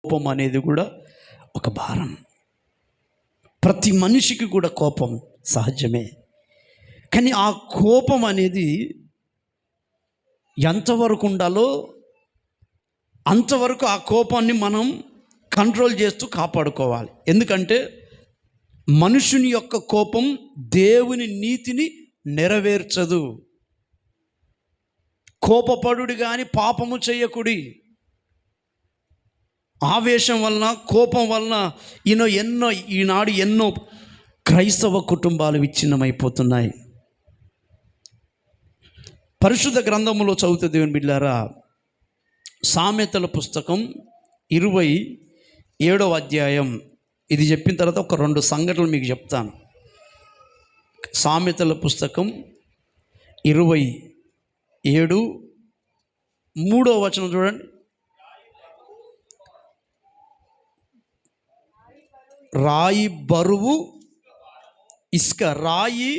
కోపం అనేది కూడా ఒక భారం. ప్రతి మనిషికి కూడా కోపం సహజమే. కానీ ఆ కోపం అనేది ఎంతవరకు ఉండాలో అంతవరకు ఆ కోపాన్ని మనం కంట్రోల్ చేస్తూ కాపాడుకోవాలి. ఎందుకంటే మనుషుని యొక్క కోపం దేవుని నీతిని నెరవేర్చదు. కోపపడుడి కానీ పాపము చేయకుడి. ఆవేశం వలన, కోపం వలన ఈనాడు ఎన్నో క్రైస్తవ కుటుంబాలు విచ్ఛిన్నమైపోతున్నాయి. పరిశుద్ధ గ్రంథములో చదువుతే దేవుని బిడ్డలారా, సామెతల పుస్తకం 27వ అధ్యాయం. ఇది చెప్పిన తర్వాత ఒక 2 సంఘటనలు మీకు చెప్తాను. సామెతల పుస్తకం 27 3వ వచనం చూడండి. రాయి బరువు, ఇసుక. రాయి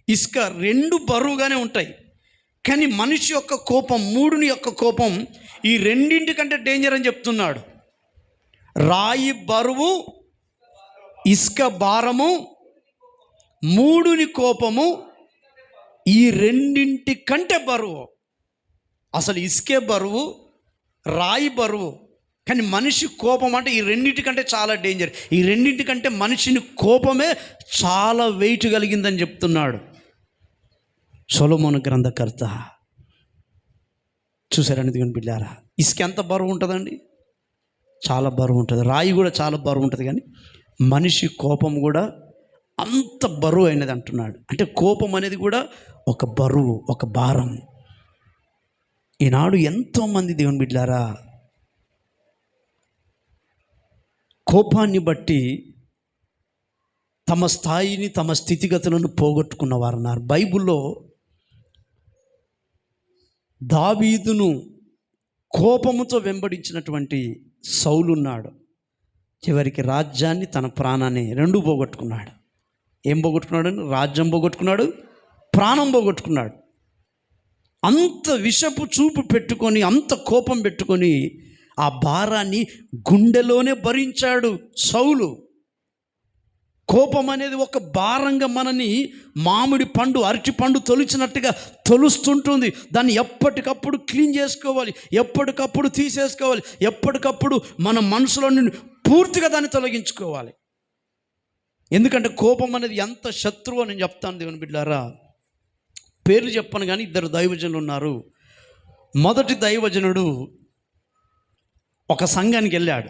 ఇసుక 2 బరువుగానే ఉంటాయి. కానీ మనిషి యొక్క కోపం, మూడుని యొక్క కోపం ఈ రెండింటికంటే డేంజర్ అని చెప్తున్నాడు. రాయి బరువు, ఇసుక భారము, మూడుని కోపము ఈ రెండింటికంటే బరువు. అసలు ఇసుకే బరువు, రాయి బరువు. కానీ మనిషి కోపం అంటే ఈ రెండింటికంటే చాలా డేంజర్. ఈ రెండింటికంటే మనిషిని కోపమే చాలా వెయిట్ కలిగిందని చెప్తున్నాడు సొలొమోను గ్రంథకర్త. చూసారండి దేవుని బిడ్డారా, ఇసుక ఎంత బరువు ఉంటుందండి? చాలా బరువు ఉంటుంది. రాయి కూడా చాలా బరువు ఉంటుంది. కానీ మనిషి కోపం కూడా అంత బరువు అయినది అంటున్నాడు. అంటే కోపం అనేది కూడా ఒక బరువు, ఒక భారం. ఈనాడు ఎంతోమంది దేవుని బిడ్డారా కోపాన్ని బట్టి తమ స్థాయిని, తమ స్థితిగతులను పోగొట్టుకున్నవారు ఉన్నారు. బైబిల్లో దావీదును కోపముతో వెంబడించినటువంటి సౌలు ఉన్నాడు. చివరికి రాజ్యాన్ని, తన ప్రాణాన్ని 2 పోగొట్టుకున్నాడు. ఏం పోగొట్టుకున్నాడు? రాజ్యం పోగొట్టుకున్నాడు, ప్రాణం పోగొట్టుకున్నాడు. అంత విషపు చూపు పెట్టుకొని, అంత కోపం పెట్టుకొని ఆ భారాన్ని గుండెలోనే భరించాడు సౌలు. కోపం అనేది ఒక భారంగా మనని మామిడి పండు, అరటి పండు తొలిచినట్టుగా తొలుస్తుంటుంది. దాన్ని ఎప్పటికప్పుడు క్లీన్ చేసుకోవాలి, ఎప్పటికప్పుడు తీసేసుకోవాలి, ఎప్పటికప్పుడు మన మనసులో నుండి పూర్తిగా దాన్ని తొలగించుకోవాలి. ఎందుకంటే కోపం అనేది ఎంత శత్రువు అని నేను చెప్తాను దేవుని బిడ్డారా. పేర్లు చెప్పను కానీ 2 దైవజనులు ఉన్నారు. మొదటి దైవజనుడు ఒక సంఘానికి వెళ్ళాడు.